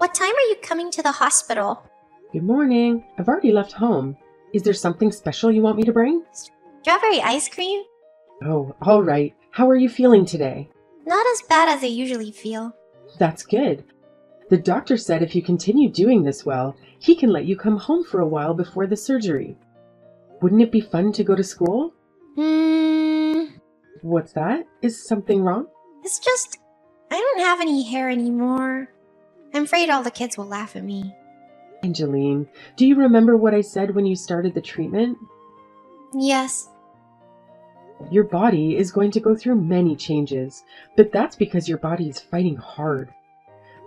What time are you coming to the hospital? Good morning. I've already left home. Is there something special you want me to bring? Strawberry ice cream? Oh, all right. How are you feeling today? Not as bad as I usually feel. That's good. The doctor said if you continue doing this well, he can let you come home for a while before the surgery. Wouldn't it be fun to go to school? What's that? Is something wrong? It's just, I don't have any hair anymore. I'm afraid all the kids will laugh at me. Angeline, do you remember what I said when you started the treatment? Yes. Your body is going to go through many changes, but that's because your body is fighting hard.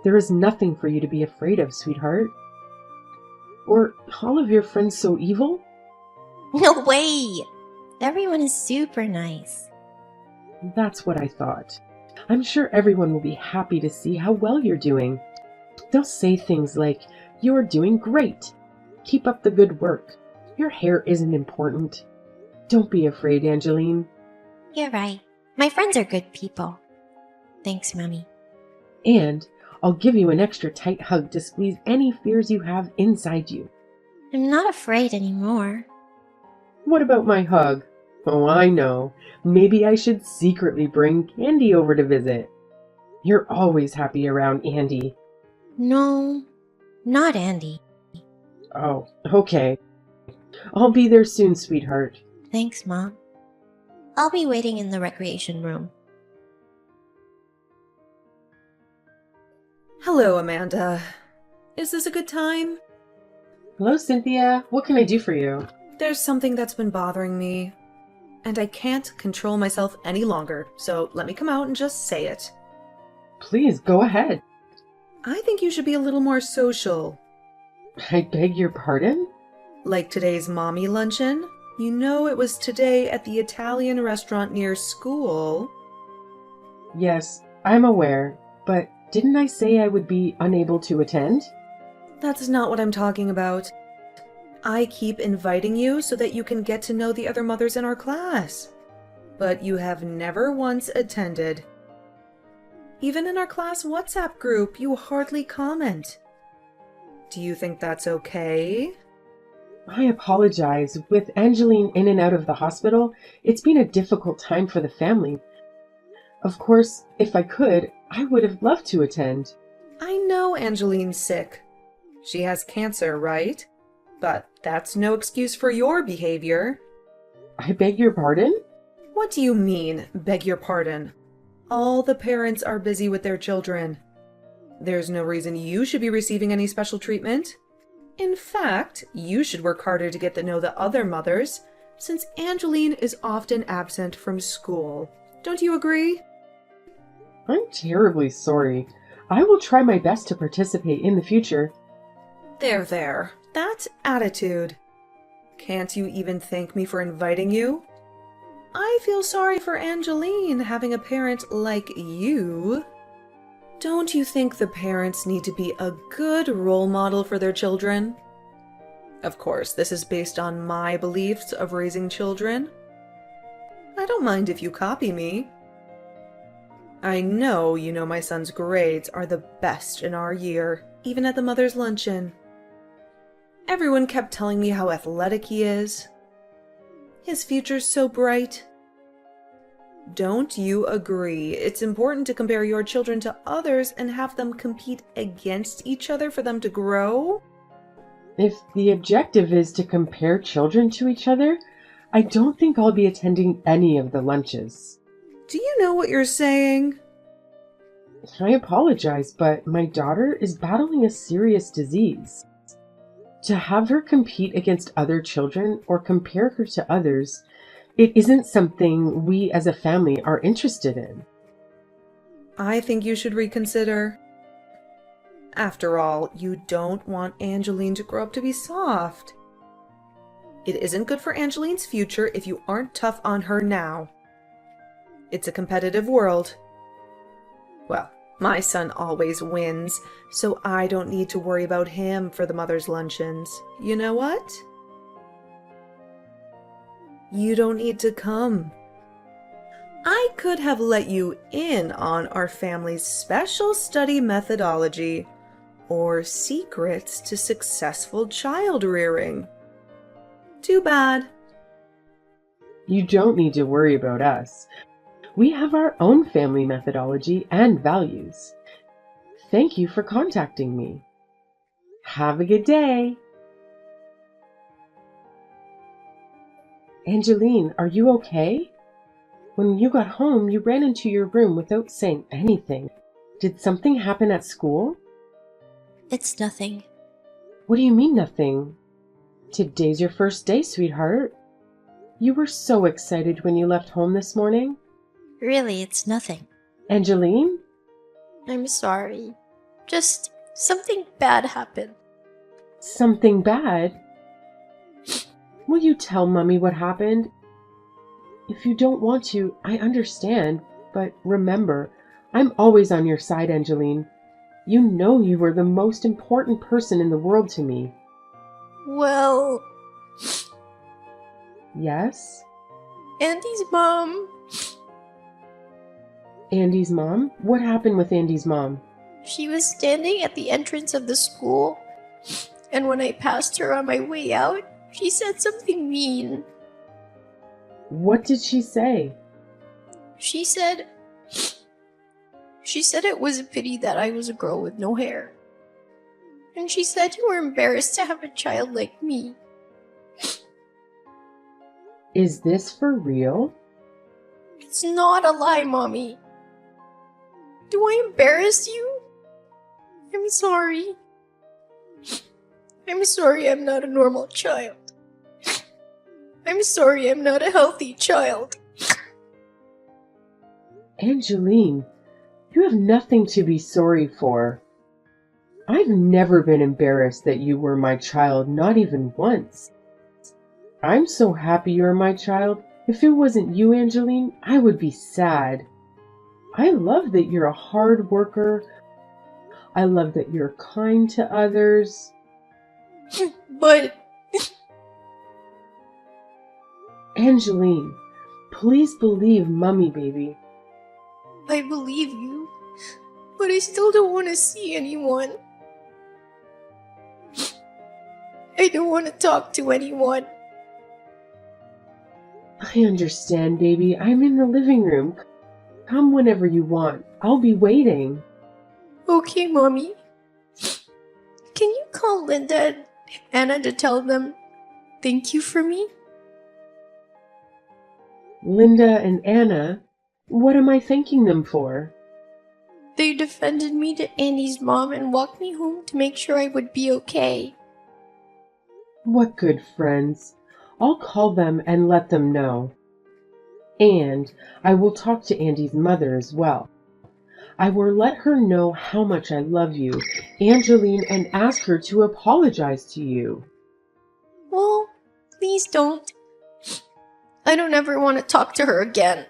There is nothing for you to be afraid of, sweetheart. Or all of your friends so evil? No way! Everyone is super nice. That's what I thought. I'm sure everyone will be happy to see how well you're doing. They'll say things like, "You're doing great. Keep up the good work. Your hair isn't important." Don't be afraid, Angeline. You're right. My friends are good people. Thanks, Mommy. And I'll give you an extra tight hug to squeeze any fears you have inside you. I'm not afraid anymore. What about my hug? Oh, I know. Maybe I should secretly bring Candy over to visit. You're always happy around Andy. No, not Andy. Oh, okay. I'll be there soon, sweetheart. Thanks, Mom. I'll be waiting in the recreation room. Hello, Amanda. Is this a good time? Hello, Cynthia. What can I do for you? There's something that's been bothering me, and I can't control myself any longer, so let me come out and just say it. Please, go ahead. I think you should be a little more social. I beg your pardon? Like today's mommy luncheon? You know it was today at the Italian restaurant near school. Yes, I'm aware, but didn't I say I would be unable to attend? That's not what I'm talking about. I keep inviting you so that you can get to know the other mothers in our class. But you have never once attended. Even in our class WhatsApp group, you hardly comment. Do you think that's okay? I apologize. With Angeline in and out of the hospital, it's been a difficult time for the family. Of course, if I could, I would have loved to attend. I know Angeline's sick. She has cancer, right? But that's no excuse for your behavior. I beg your pardon? What do you mean, beg your pardon? All the parents are busy with their children. There's no reason you should be receiving any special treatment. In fact, you should work harder to get to know the other mothers, since Angeline is often absent from school. Don't you agree? I'm terribly sorry. I will try my best to participate in the future. There. That attitude. Can't you even thank me for inviting you? I feel sorry for Angeline having a parent like you. Don't you think the parents need to be a good role model for their children? Of course, this is based on my beliefs of raising children. I don't mind if you copy me. I know you know my son's grades are the best in our year, even at the mother's luncheon. Everyone kept telling me how athletic he is. His future's so bright. Don't you agree it's important to compare your children to others and have them compete against each other for them to grow? If the objective is to compare children to each other, I don't think I'll be attending any of the lunches. Do you know what you're saying? I apologize, but my daughter is battling a serious disease. To have her compete against other children or compare her to others, it isn't something we as a family are interested in. I think you should reconsider. After all, you don't want Angeline to grow up to be soft. It isn't good for Angeline's future if you aren't tough on her now. It's a competitive world. Well, my son always wins, so I don't need to worry about him for the mother's luncheons. You know what? You don't need to come. I could have let you in on our family's special study methodology, or secrets to successful child rearing. Too bad. You don't need to worry about us. We have our own family methodology and values. Thank you for contacting me. Have a good day. Angeline, are you okay? When you got home, you ran into your room without saying anything. Did something happen at school? It's nothing. What do you mean nothing? Today's your first day, sweetheart. You were so excited when you left home this morning. Really, it's nothing. Angeline? I'm sorry. Just something bad happened. Something bad? Will you tell Mummy what happened? If you don't want to, I understand. But remember, I'm always on your side, Angeline. You know you were the most important person in the world to me. Well, Yes? Andy's mom. Andy's mom? What happened with Andy's mom? She was standing at the entrance of the school, and when I passed her on my way out, she said something mean. What did she say? She said it was a pity that I was a girl with no hair. And she said you were embarrassed to have a child like me. Is this for real? It's not a lie, Mommy. Do I embarrass you? I'm sorry. I'm sorry I'm not a normal child. I'm sorry I'm not a healthy child. Angeline, you have nothing to be sorry for. I've never been embarrassed that you were my child, not even once. I'm so happy you're my child. If it wasn't you, Angeline, I would be sad. I love that you're a hard worker. I love that you're kind to others. But Angeline, please believe Mummy, baby. I believe you. But I still don't want to see anyone. I don't want to talk to anyone. I understand, baby. I'm in the living room. Come whenever you want. I'll be waiting. Okay, Mommy. Can you call Linda and Anna to tell them thank you for me? Linda and Anna? What am I thanking them for? They defended me to Andy's mom and walked me home to make sure I would be okay. What good friends. I'll call them and let them know. And I will talk to Andy's mother as well. I will let her know how much I love you, Angeline, and ask her to apologize to you. Well, please don't. I don't ever want to talk to her again.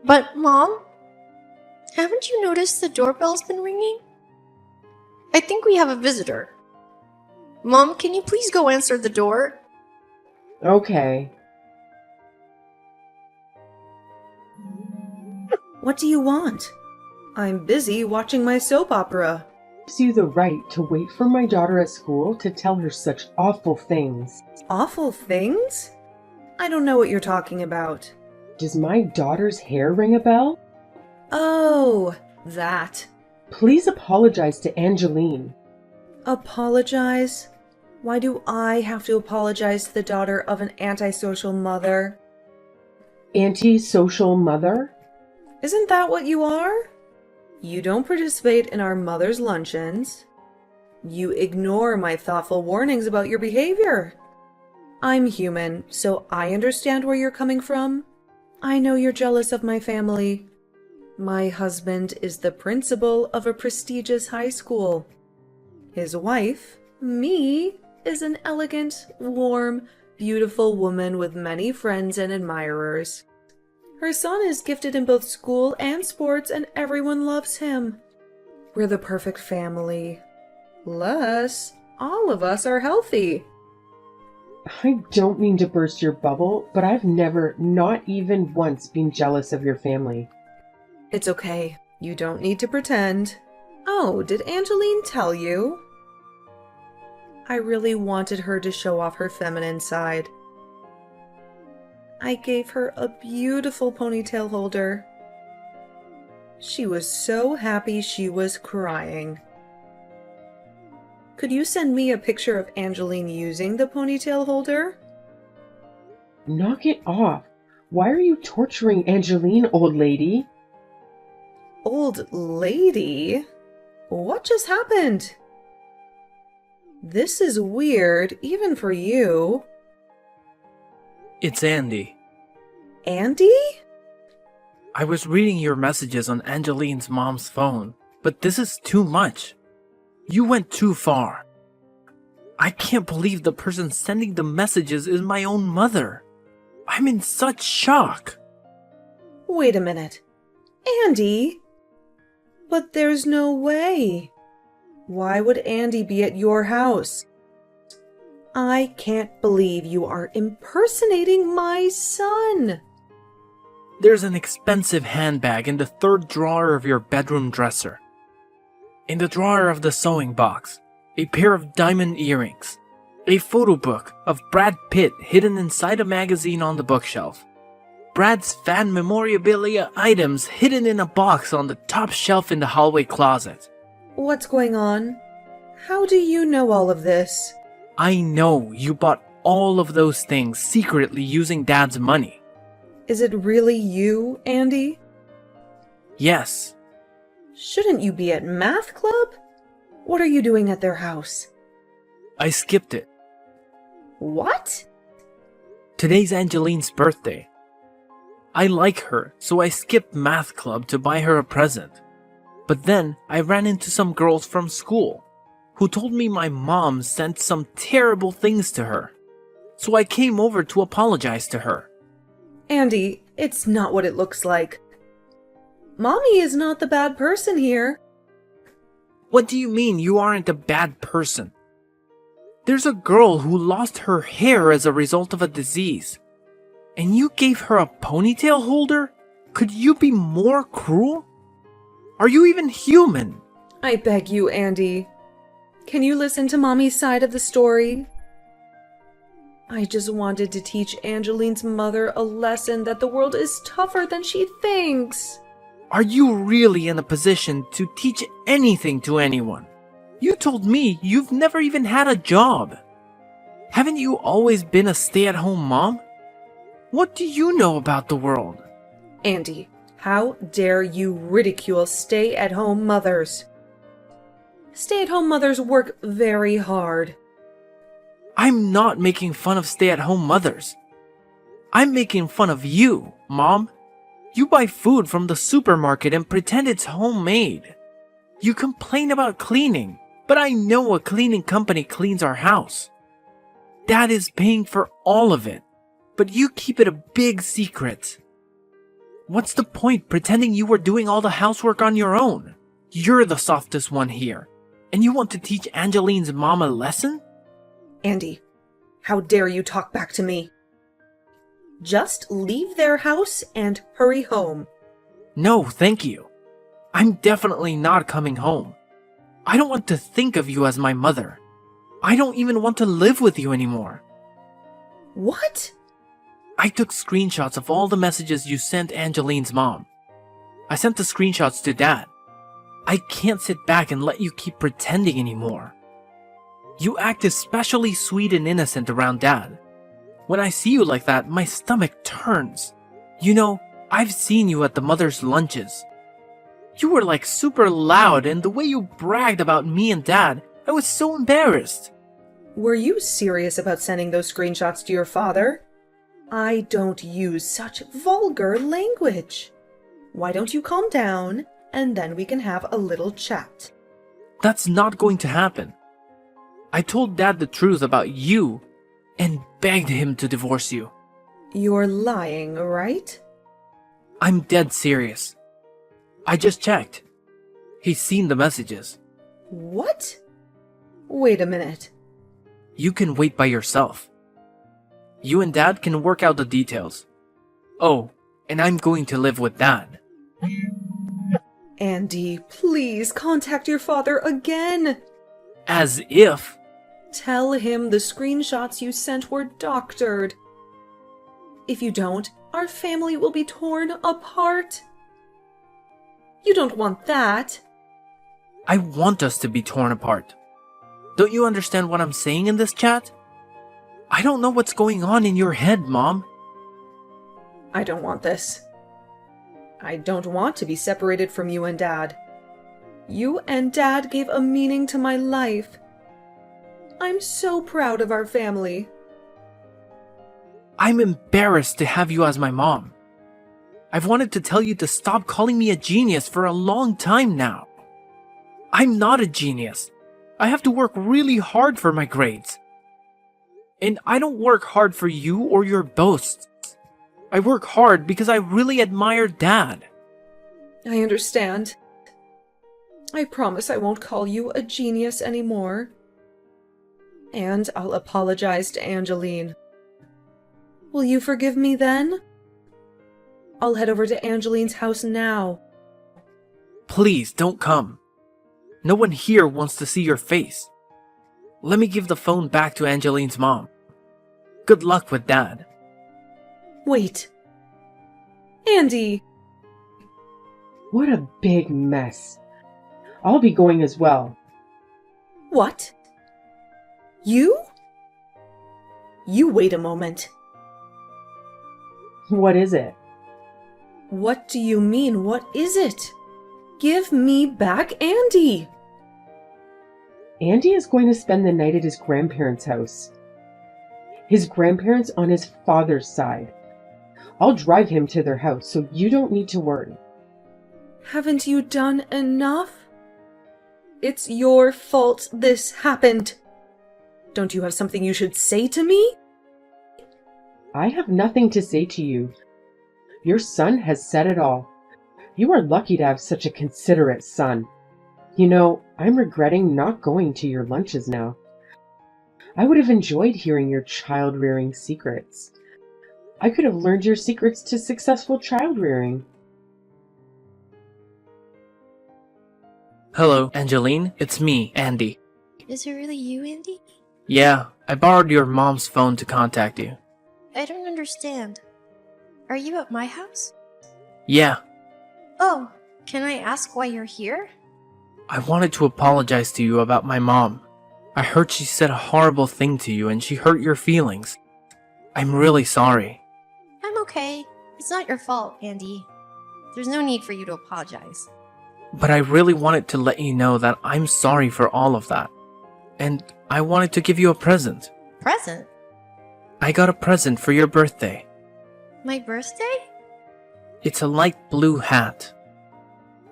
But, Mom, haven't you noticed the doorbell's been ringing? I think we have a visitor. Mom, can you please go answer the door? Okay. What do you want? I'm busy watching my soap opera. Gives you the right to wait for my daughter at school to tell her such awful things. Awful things? I don't know what you're talking about. Does my daughter's hair ring a bell? Oh, that. Please apologize to Angeline. Apologize? Why do I have to apologize to the daughter of an antisocial mother? Anti-social mother? Isn't that what you are? You don't participate in our mother's luncheons. You ignore my thoughtful warnings about your behavior. I'm human, so I understand where you're coming from. I know you're jealous of my family. My husband is the principal of a prestigious high school. His wife, me, is an elegant, warm, beautiful woman with many friends and admirers. Her son is gifted in both school and sports, and everyone loves him. We're the perfect family. Plus, all of us are healthy. I don't mean to burst your bubble, but I've never, not even once, been jealous of your family. It's okay. You don't need to pretend. Oh, did Angeline tell you? I really wanted her to show off her feminine side. I gave her a beautiful ponytail holder. She was so happy she was crying. Could you send me a picture of Angeline using the ponytail holder? Knock it off. Why are you torturing Angeline, old lady? Old lady? What just happened? This is weird, even for you. It's Andy. Andy? I was reading your messages on Angeline's mom's phone, but this is too much. You went too far. I can't believe the person sending the messages is my own mother. I'm in such shock. Wait a minute. Andy? But there's no way. Why would Andy be at your house? I can't believe you are impersonating my son. There's an expensive handbag in the third drawer of your bedroom dresser. In the drawer of the sewing box, a pair of diamond earrings. A photo book of Brad Pitt hidden inside a magazine on the bookshelf. Brad's fan memorabilia items hidden in a box on the top shelf in the hallway closet. What's going on? How do you know all of this? I know you bought all of those things secretly using Dad's money. Is it really you, Andy? Yes. Shouldn't you be at math club? What are you doing at their house? I skipped it. What? Today's Angeline's birthday. I like her, so I skipped math club to buy her a present. But then I ran into some girls from school who told me my mom sent some terrible things to her. So I came over to apologize to her. Andy, it's not what it looks like. Mommy is not the bad person here. What do you mean you aren't a bad person? There's a girl who lost her hair as a result of a disease. And you gave her a ponytail holder? Could you be more cruel? Are you even human? I beg you, Andy. Can you listen to Mommy's side of the story? I just wanted to teach Angeline's mother a lesson that the world is tougher than she thinks. Are you really in a position to teach anything to anyone? You told me you've never even had a job. Haven't you always been a stay-at-home mom? What do you know about the world? Andy, how dare you ridicule stay-at-home mothers? Stay-at-home mothers work very hard. I'm not making fun of stay-at-home mothers. I'm making fun of you, Mom. You buy food from the supermarket and pretend it's homemade. You complain about cleaning, but I know a cleaning company cleans our house. Dad is paying for all of it, but you keep it a big secret. What's the point pretending you were doing all the housework on your own? You're the softest one here, and you want to teach Angeline's mom a lesson? Andy, how dare you talk back to me? Just leave their house and hurry home. No, thank you. I'm definitely not coming home. I don't want to think of you as my mother. I don't even want to live with you anymore. What? I took screenshots of all the messages you sent Angeline's mom. I sent the screenshots to Dad. I can't sit back and let you keep pretending anymore. You act especially sweet and innocent around Dad. When I see you like that, my stomach turns. You know, I've seen you at the mother's lunches. You were like super loud, and the way you bragged about me and Dad, I was so embarrassed. Were you serious about sending those screenshots to your father? I don't use such vulgar language. Why don't you calm down, and then we can have a little chat. That's not going to happen. I told Dad the truth about you and begged him to divorce you. You're lying, right? I'm dead serious. I just checked. He's seen the messages. What? Wait a minute. You can wait by yourself. You and Dad can work out the details. Oh, and I'm going to live with Dad. Andy, please contact your father again. As if. Tell him the screenshots you sent were doctored. If you don't, our family will be torn apart. You don't want that. I want us to be torn apart. Don't you understand what I'm saying in this chat? I don't know what's going on in your head, Mom. I don't want this. I don't want to be separated from you and Dad. You and Dad gave a meaning to my life. I'm so proud of our family. I'm embarrassed to have you as my mom. I've wanted to tell you to stop calling me a genius for a long time now. I'm not a genius. I have to work really hard for my grades. And I don't work hard for you or your boasts. I work hard because I really admire Dad. I understand. I promise I won't call you a genius anymore. And I'll apologize to Angeline. Will you forgive me then? I'll head over to Angeline's house now. Please don't come. No one here wants to see your face. Let me give the phone back to Angeline's mom. Good luck with Dad. Wait. Andy! What a big mess. I'll be going as well. What? You? You wait a moment. What is it? What do you mean, what is it? Give me back Andy! Andy is going to spend the night at his grandparents' house. His grandparents on his father's side. I'll drive him to their house, so you don't need to worry. Haven't you done enough? It's your fault this happened. Don't you have something you should say to me? I have nothing to say to you. Your son has said it all. You are lucky to have such a considerate son. You know, I'm regretting not going to your lunches now. I would have enjoyed hearing your child-rearing secrets. I could have learned your secrets to successful child-rearing. Hello, Angeline. It's me, Andy. Is it really you, Andy? Yeah, I borrowed your mom's phone to contact you. I don't understand. Are you at my house? Yeah, Oh, can I ask why you're here? I wanted to apologize to you about my mom. I heard she said a horrible thing to you and she hurt your feelings. I'm really sorry. I'm okay. It's not your fault, Andy. There's no need for you to apologize. But I really wanted to let you know that I'm sorry for all of that. And I wanted to give you a present. Present? I got a present for your birthday. My birthday? It's a light blue hat.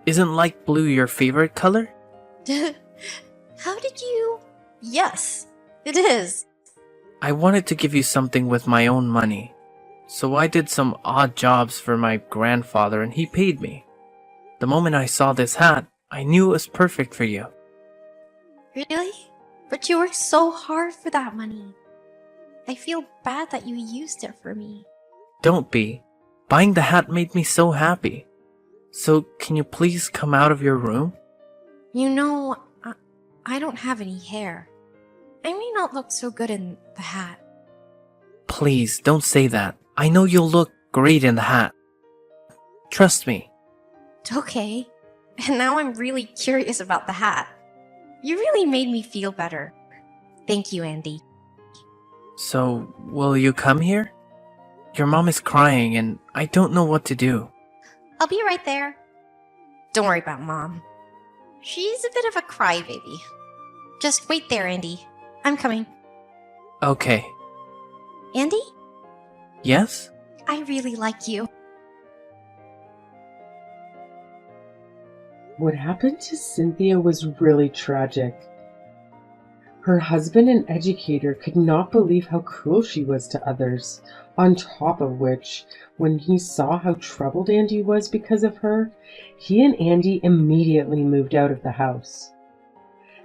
Isn't light blue your favorite color? How did you... Yes, it is. I wanted to give you something with my own money. So I did some odd jobs for my grandfather and he paid me. The moment I saw this hat, I knew it was perfect for you. Really? But you worked so hard for that money. I feel bad that you used it for me. Don't be. Buying the hat made me so happy. So can you please come out of your room? You know, I don't have any hair. I may not look so good in the hat. Please, don't say that. I know you'll look great in the hat. Trust me. Okay. And now I'm really curious about the hat. You really made me feel better. Thank you, Andy. So, will you come here? Your mom is crying and I don't know what to do. I'll be right there. Don't worry about Mom. She's a bit of a crybaby. Just wait there, Andy. I'm coming. Okay. Andy? Yes? I really like you. What happened to Cynthia was really tragic. Her husband, an educator, could not believe how cruel she was to others, on top of which, when he saw how troubled Andy was because of her, he and Andy immediately moved out of the house.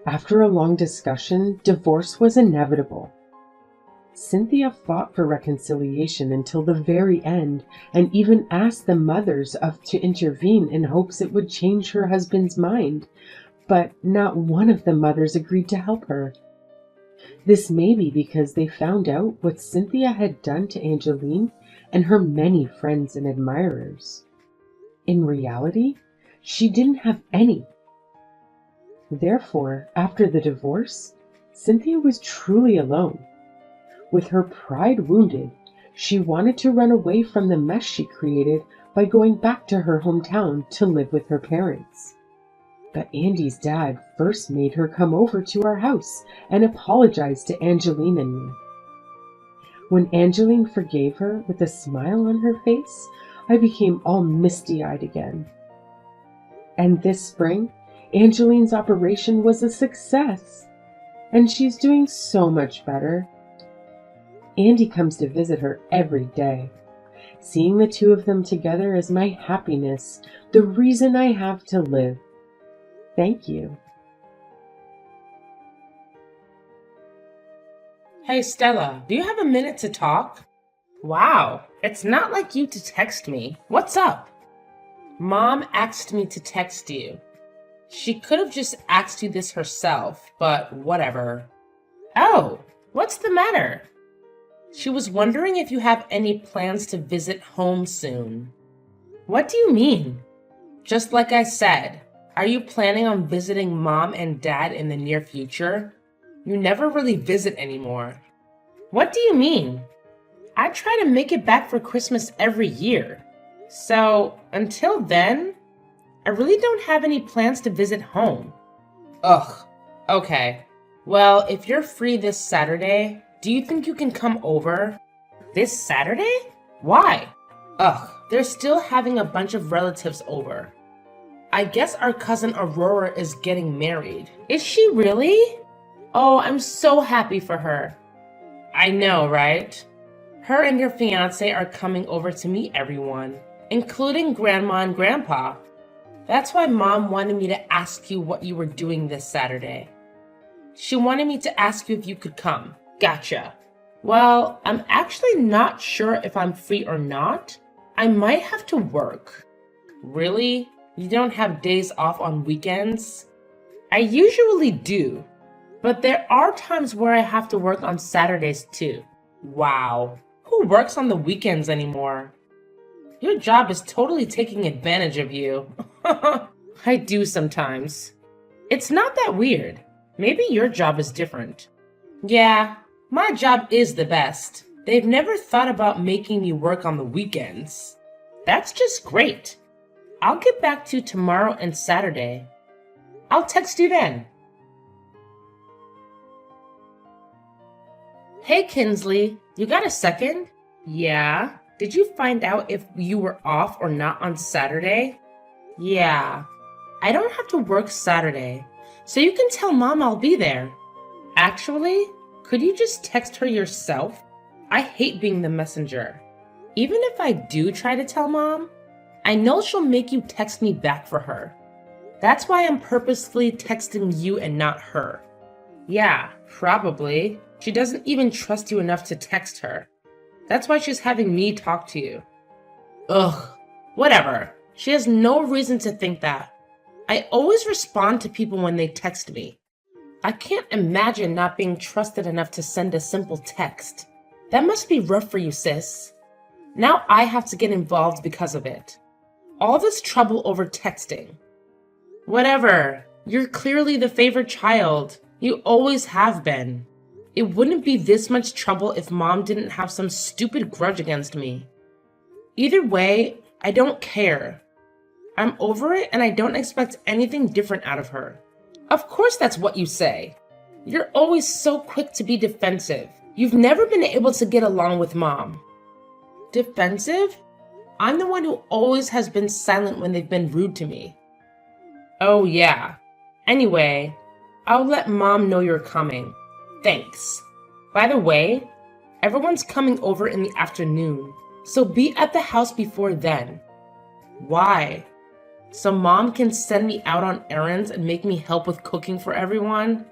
After a long discussion, divorce was inevitable. Cynthia fought for reconciliation until the very end and even asked the mothers to intervene in hopes it would change her husband's mind, but not one of the mothers agreed to help her. This may be because they found out what Cynthia had done to Angeline and her many friends and admirers. In reality, she didn't have any. Therefore, after the divorce, Cynthia was truly alone. With her pride wounded, she wanted to run away from the mess she created by going back to her hometown to live with her parents. But Andy's dad first made her come over to our house and apologize to Angeline and me. When Angeline forgave her with a smile on her face, I became all misty-eyed again. And this spring, Angeline's operation was a success, and she's doing so much better. Andy comes to visit her every day. Seeing the two of them together is my happiness, the reason I have to live. Thank you. Hey Stella, do you have a minute to talk? Wow, it's not like you to text me. What's up? Mom asked me to text you. She could have just asked you this herself, but whatever. Oh, what's the matter? She was wondering if you have any plans to visit home soon. What do you mean? Just like I said, are you planning on visiting Mom and Dad in the near future? You never really visit anymore. What do you mean? I try to make it back for Christmas every year. So, until then, I really don't have any plans to visit home. Ugh, okay. Well, if you're free this Saturday, do you think you can come over? This Saturday? Why? Ugh, they're still having a bunch of relatives over. I guess our cousin Aurora is getting married. Is she really? Oh, I'm so happy for her. I know, right? Her and your fiancé are coming over to meet everyone, including Grandma and Grandpa. That's why Mom wanted me to ask you what you were doing this Saturday. She wanted me to ask you if you could come. Gotcha. Well, I'm actually not sure if I'm free or not. I might have to work. Really? You don't have days off on weekends? I usually do, but there are times where I have to work on Saturdays too. Wow. Who works on the weekends anymore? Your job is totally taking advantage of you. I do sometimes. It's not that weird. Maybe your job is different. Yeah, my job is the best. They've never thought about making me work on the weekends. That's just great. I'll get back to you tomorrow and Saturday. I'll text you then. Hey Kinsley, you got a second? Yeah. Did you find out if you were off or not on Saturday? Yeah. I don't have to work Saturday, so you can tell Mom I'll be there. Actually, could you just text her yourself? I hate being the messenger. Even if I do try to tell Mom, I know she'll make you text me back for her. That's why I'm purposefully texting you and not her. Yeah, probably. She doesn't even trust you enough to text her. That's why she's having me talk to you. Ugh, whatever. She has no reason to think that. I always respond to people when they text me. I can't imagine not being trusted enough to send a simple text. That must be rough for you, sis. Now I have to get involved because of it. All this trouble over texting. Whatever. You're clearly the favorite child. You always have been. It wouldn't be this much trouble if Mom didn't have some stupid grudge against me. Either way, I don't care. I'm over it and I don't expect anything different out of her. Of course that's what you say. You're always so quick to be defensive. You've never been able to get along with Mom. Defensive? I'm the one who always has been silent when they've been rude to me. Oh yeah. Anyway, I'll let Mom know you're coming. Thanks. By the way, everyone's coming over in the afternoon, so be at the house before then. Why? So Mom can send me out on errands and make me help with cooking for everyone?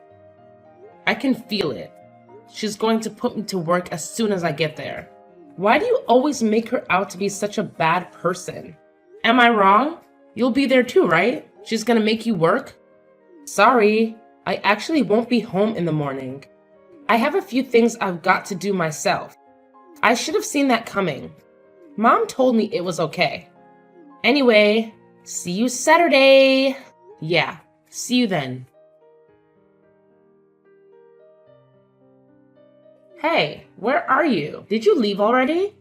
I can feel it. she's going to put me to work as soon as I get there. Why do you always make her out to be such a bad person? Am I wrong? You'll be there too, right? She's gonna make you work? Sorry, I actually won't be home in the morning. I have a few things I've got to do myself. I should have seen that coming. Mom told me it was okay. Anyway, see you Saturday. Yeah, see you then. Hey, where are you? Did you leave already?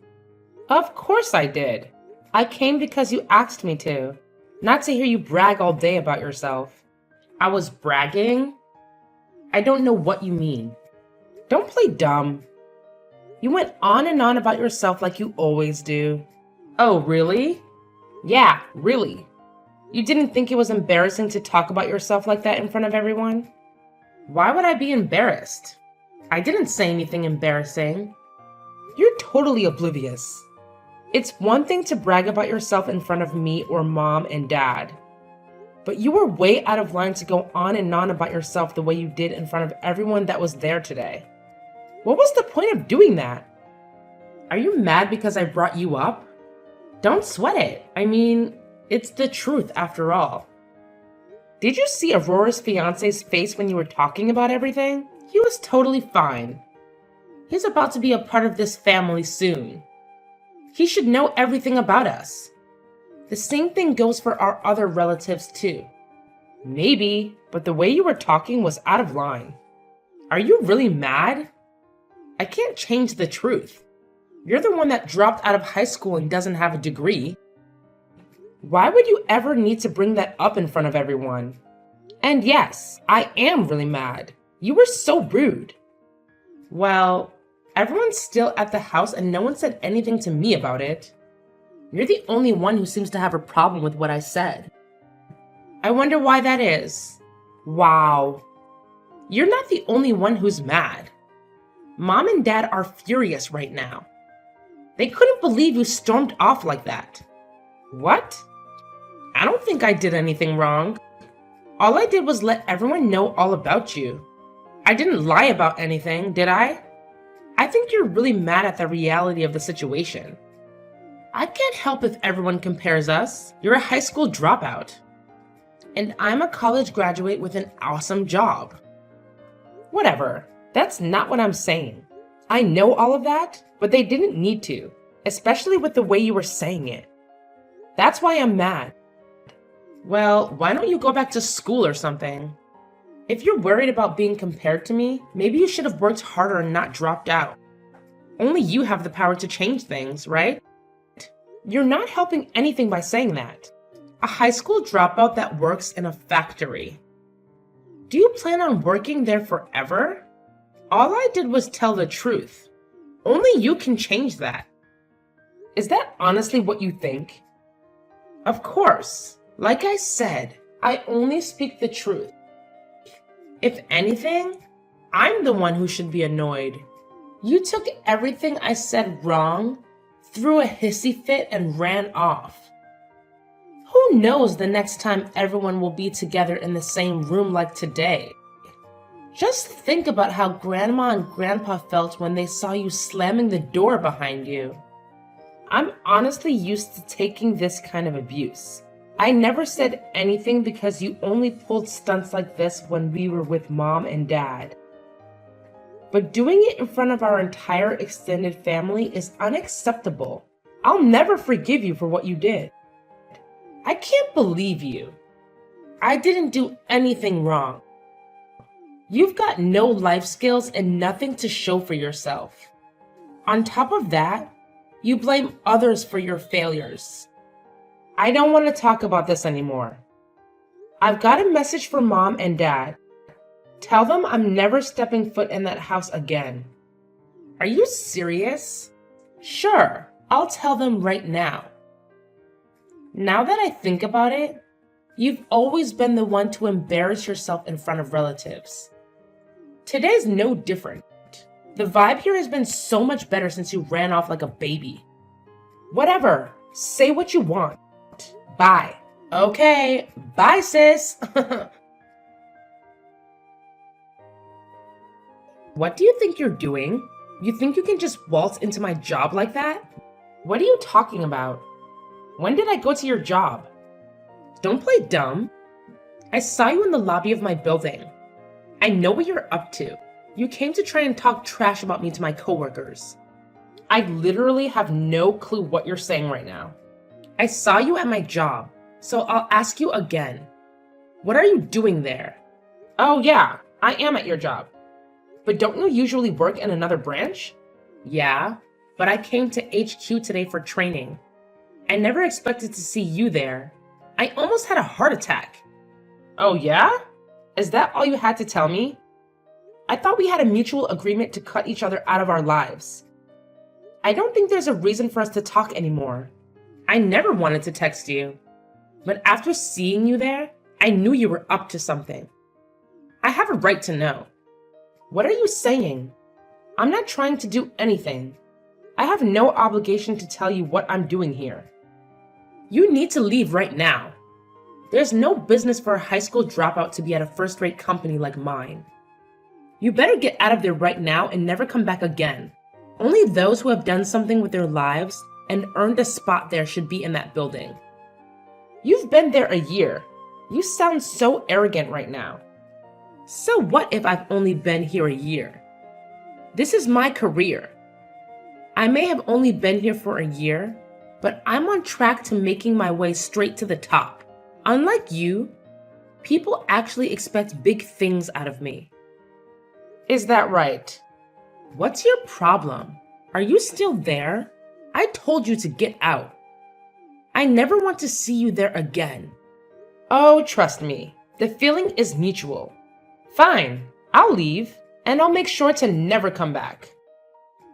Of course I did. I came because you asked me to, not to hear you brag all day about yourself. I was bragging? I don't know what you mean. Don't play dumb. You went on and on about yourself like you always do. Oh, really? Yeah, really. You didn't think it was embarrassing to talk about yourself like that in front of everyone? Why would I be embarrassed? I didn't say anything embarrassing. You're totally oblivious. It's one thing to brag about yourself in front of me or mom and dad. But you were way out of line to go on and on about yourself the way you did in front of everyone that was there today. What was the point of doing that? Are you mad because I brought you up? Don't sweat it. I mean, it's the truth after all. Did you see Aurora's fiance's face when you were talking about everything? He was totally fine. He's about to be a part of this family soon. He should know everything about us. The same thing goes for our other relatives too. Maybe, but the way you were talking was out of line. Are you really mad? I can't change the truth. You're the one that dropped out of high school and doesn't have a degree. Why would you ever need to bring that up in front of everyone? And yes, I am really mad. You were so rude. Well, everyone's still at the house and no one said anything to me about it. You're the only one who seems to have a problem with what I said. I wonder why that is. Wow. You're not the only one who's mad. Mom and Dad are furious right now. They couldn't believe you stormed off like that. What? I don't think I did anything wrong. All I did was let everyone know all about you. I didn't lie about anything, did I? I think you're really mad at the reality of the situation. I can't help if everyone compares us. You're a high school dropout. And I'm a college graduate with an awesome job. Whatever. That's not what I'm saying. I know all of that, but they didn't need to, especially with the way you were saying it. That's why I'm mad. Well, why don't you go back to school or something? If you're worried about being compared to me, maybe you should have worked harder and not dropped out. Only you have the power to change things, right? You're not helping anything by saying that. A high school dropout that works in a factory. Do you plan on working there forever? All I did was tell the truth. Only you can change that. Is that honestly what you think? Of course. Like I said, I only speak the truth. If anything, I'm the one who should be annoyed. You took everything I said wrong, threw a hissy fit, and ran off. Who knows the next time everyone will be together in the same room like today? Just think about how Grandma and Grandpa felt when they saw you slamming the door behind you. I'm honestly used to taking this kind of abuse. I never said anything because you only pulled stunts like this when we were with Mom and Dad. But doing it in front of our entire extended family is unacceptable. I'll never forgive you for what you did. I can't believe you. I didn't do anything wrong. You've got no life skills and nothing to show for yourself. On top of that, you blame others for your failures. I don't want to talk about this anymore. I've got a message for Mom and Dad. Tell them I'm never stepping foot in that house again. Are you serious? Sure, I'll tell them right now. Now that I think about it, you've always been the one to embarrass yourself in front of relatives. Today's no different. The vibe here has been so much better since you ran off like a baby. Whatever, say what you want. Bye. Okay, bye sis. What do you think you're doing? You think you can just waltz into my job like that? What are you talking about? When did I go to your job? Don't play dumb. I saw you in the lobby of my building. I know what you're up to. You came to try and talk trash about me to my coworkers. I literally have no clue what you're saying right now. I saw you at my job, so I'll ask you again. What are you doing there? Oh yeah, I am at your job. But don't you usually work in another branch? Yeah, but I came to HQ today for training. I never expected to see you there. I almost had a heart attack. Oh yeah? Is that all you had to tell me? I thought we had a mutual agreement to cut each other out of our lives. I don't think there's a reason for us to talk anymore. I never wanted to text you. But after seeing you there, I knew you were up to something. I have a right to know. What are you saying? I'm not trying to do anything. I have no obligation to tell you what I'm doing here. You need to leave right now. There's no business for a high school dropout to be at a first-rate company like mine. You better get out of there right now and never come back again. Only those who have done something with their lives and earned a spot there should be in that building. You've been there a year. You sound so arrogant right now. So what if I've only been here a year? This is my career. I may have only been here for a year, but I'm on track to making my way straight to the top. Unlike you, people actually expect big things out of me. Is that right? What's your problem? Are you still there? I told you to get out. I never want to see you there again. Oh, trust me, the feeling is mutual. Fine, I'll leave, and I'll make sure to never come back.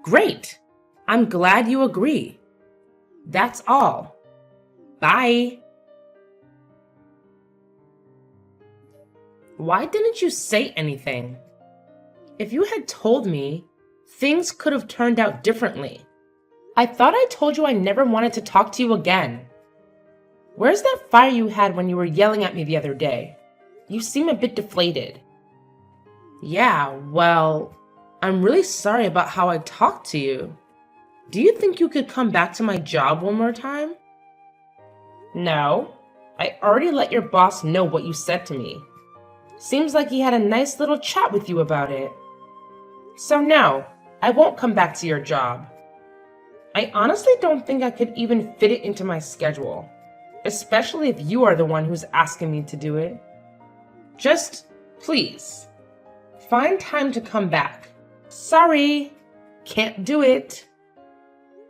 Great, I'm glad you agree. That's all. Bye. Why didn't you say anything? If you had told me, things could have turned out differently. I thought I told you I never wanted to talk to you again. Where's that fire you had when you were yelling at me the other day? You seem a bit deflated. Yeah, well, I'm really sorry about how I talked to you. Do you think you could come back to my job one more time? No, I already let your boss know what you said to me. Seems like he had a nice little chat with you about it. So no, I won't come back to your job. I honestly don't think I could even fit it into my schedule, especially if you are the one who's asking me to do it. Just, please, find time to come back. Sorry, can't do it.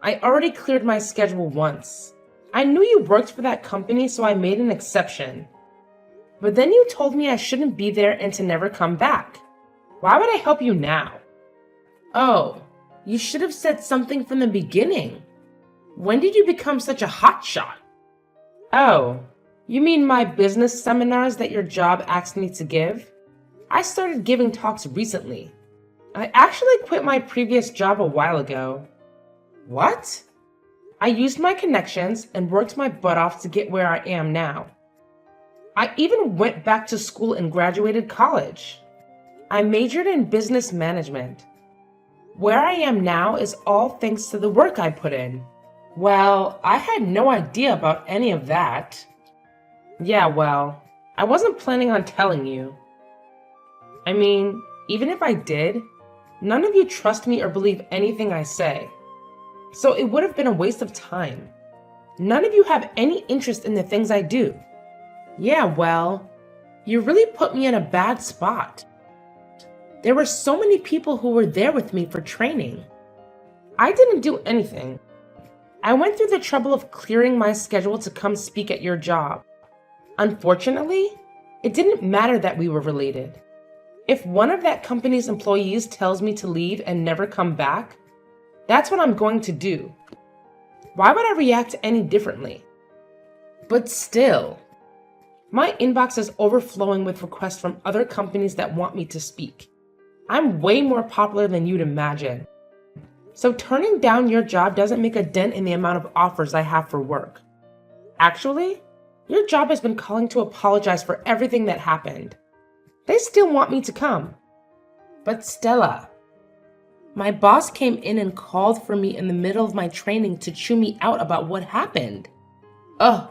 I already cleared my schedule once. I knew you worked for that company, so I made an exception. But then you told me I shouldn't be there and to never come back. Why would I help you now? Oh, you should have said something from the beginning. When did you become such a hotshot? Oh, you mean my business seminars that your job asked me to give? I started giving talks recently. I actually quit my previous job a while ago. What? I used my connections and worked my butt off to get where I am now. I even went back to school and graduated college. I majored in business management. Where I am now is all thanks to the work I put in. Well, I had no idea about any of that. Yeah, well, I wasn't planning on telling you. I mean, even if I did, none of you trust me or believe anything I say. So it would have been a waste of time. None of you have any interest in the things I do. Yeah, well, you really put me in a bad spot. There were so many people who were there with me for training. I didn't do anything. I went through the trouble of clearing my schedule to come speak at your job. Unfortunately, it didn't matter that we were related. If one of that company's employees tells me to leave and never come back, that's what I'm going to do. Why would I react any differently? But still, my inbox is overflowing with requests from other companies that want me to speak. I'm way more popular than you'd imagine. So turning down your job doesn't make a dent in the amount of offers I have for work. Actually, your job has been calling to apologize for everything that happened. They still want me to come. But Stella, My boss came in and called for me in the middle of my training to chew me out about what happened. Ugh,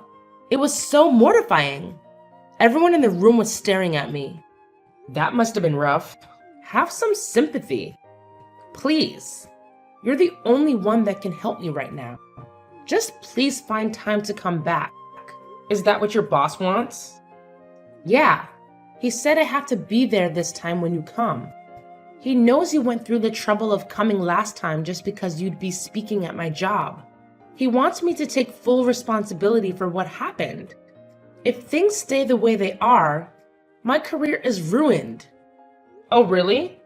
it was so mortifying. Everyone in the room was staring at me. That must have been rough. Have some sympathy. Please. You're the only one that can help me right now. Just please find time to come back. Is that what your boss wants? Yeah. He said I have to be there this time when you come. He knows you went through the trouble of coming last time just because you'd be speaking at my job. He wants me to take full responsibility for what happened. If things stay the way they are, my career is ruined. Oh, really?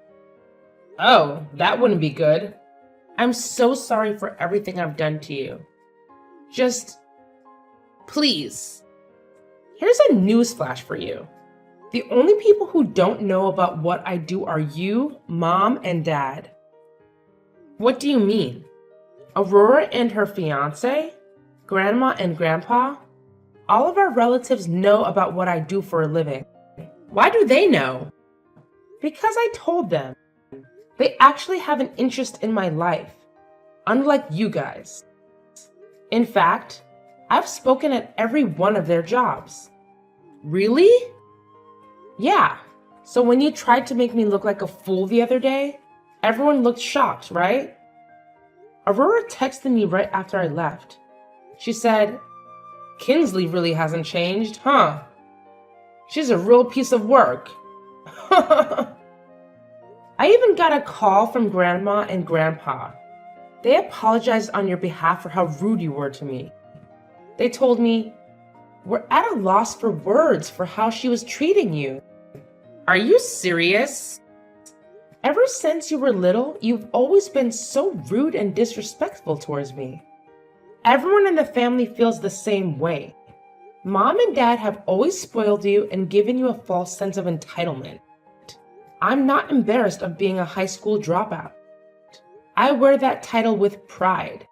Oh, that wouldn't be good. I'm so sorry for everything I've done to you. Just, please. Here's a newsflash for you. The only people who don't know about what I do are you, Mom, and Dad. What do you mean? Aurora and her fiance? Grandma and Grandpa? All of our relatives know about what I do for a living. Why do they know? Because I told them. They actually have an interest in my life, unlike you guys. In fact, I've spoken at every one of their jobs. Really? Yeah. So when you tried to make me look like a fool the other day, everyone looked shocked, right? Aurora texted me right after I left. She said, "Kinsley really hasn't changed, huh? She's a real piece of work." I even got a call from Grandma and Grandpa. They apologized on your behalf for how rude you were to me. They told me, "We're at a loss for words for how she was treating you." Are you serious? Ever since you were little, you've always been so rude and disrespectful towards me. Everyone in the family feels the same way. Mom and Dad have always spoiled you and given you a false sense of entitlement. I'm not embarrassed of being a high school dropout. I wear that title with pride.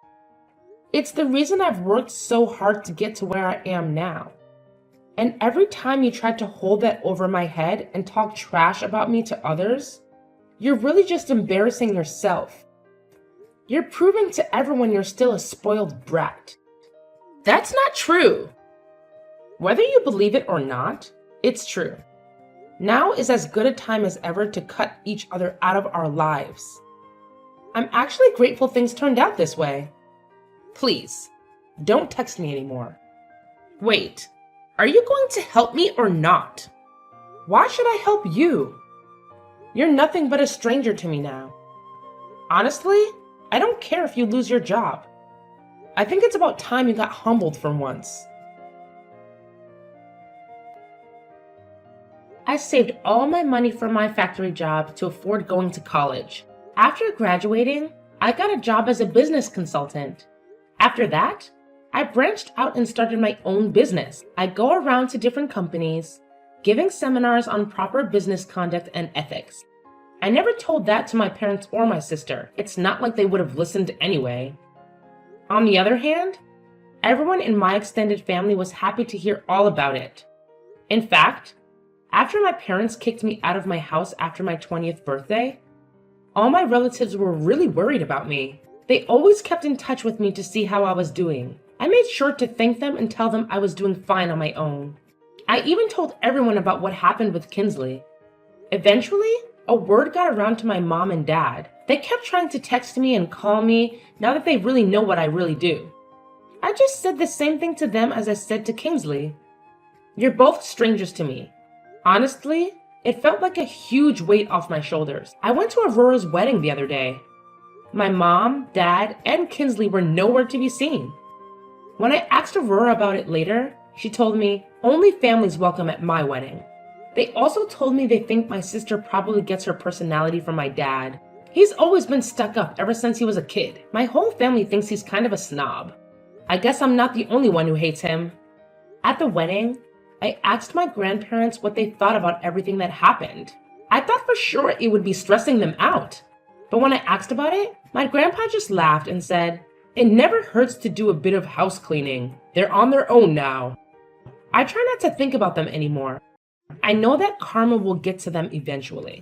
It's the reason I've worked so hard to get to where I am now. And every time you tried to hold that over my head and talk trash about me to others, you're really just embarrassing yourself. You're proving to everyone you're still a spoiled brat. That's not true. Whether you believe it or not, it's true. Now is as good a time as ever to cut each other out of our lives. I'm actually grateful things turned out this way. Please, don't text me anymore. Wait, are you going to help me or not? Why should I help you? You're nothing but a stranger to me now. Honestly, I don't care if you lose your job. I think it's about time you got humbled for once. I saved all my money from my factory job to afford going to college. After graduating, I got a job as a business consultant. After that, I branched out and started my own business. I go around to different companies, giving seminars on proper business conduct and ethics. I never told that to my parents or my sister. It's not like they would have listened anyway. On the other hand, everyone in my extended family was happy to hear all about it. In fact, after my parents kicked me out of my house after my 20th birthday, all my relatives were really worried about me. They always kept in touch with me to see how I was doing. I made sure to thank them and tell them I was doing fine on my own. I even told everyone about what happened with Kinsley. Eventually, a word got around to my mom and dad. They kept trying to text me and call me now that they really know what I really do. I just said the same thing to them as I said to Kinsley. You're both strangers to me. Honestly, it felt like a huge weight off my shoulders. I went to Aurora's wedding the other day. My mom, dad, and Kinsley were nowhere to be seen. When I asked Aurora about it later, she told me, only families welcome at my wedding. They also told me they think my sister probably gets her personality from my dad. He's always been stuck up ever since he was a kid. My whole family thinks he's kind of a snob. I guess I'm not the only one who hates him. At the wedding, I asked my grandparents what they thought about everything that happened. I thought for sure it would be stressing them out. But when I asked about it, my grandpa just laughed and said, "It never hurts to do a bit of house cleaning. They're on their own now." I try not to think about them anymore. I know that karma will get to them eventually.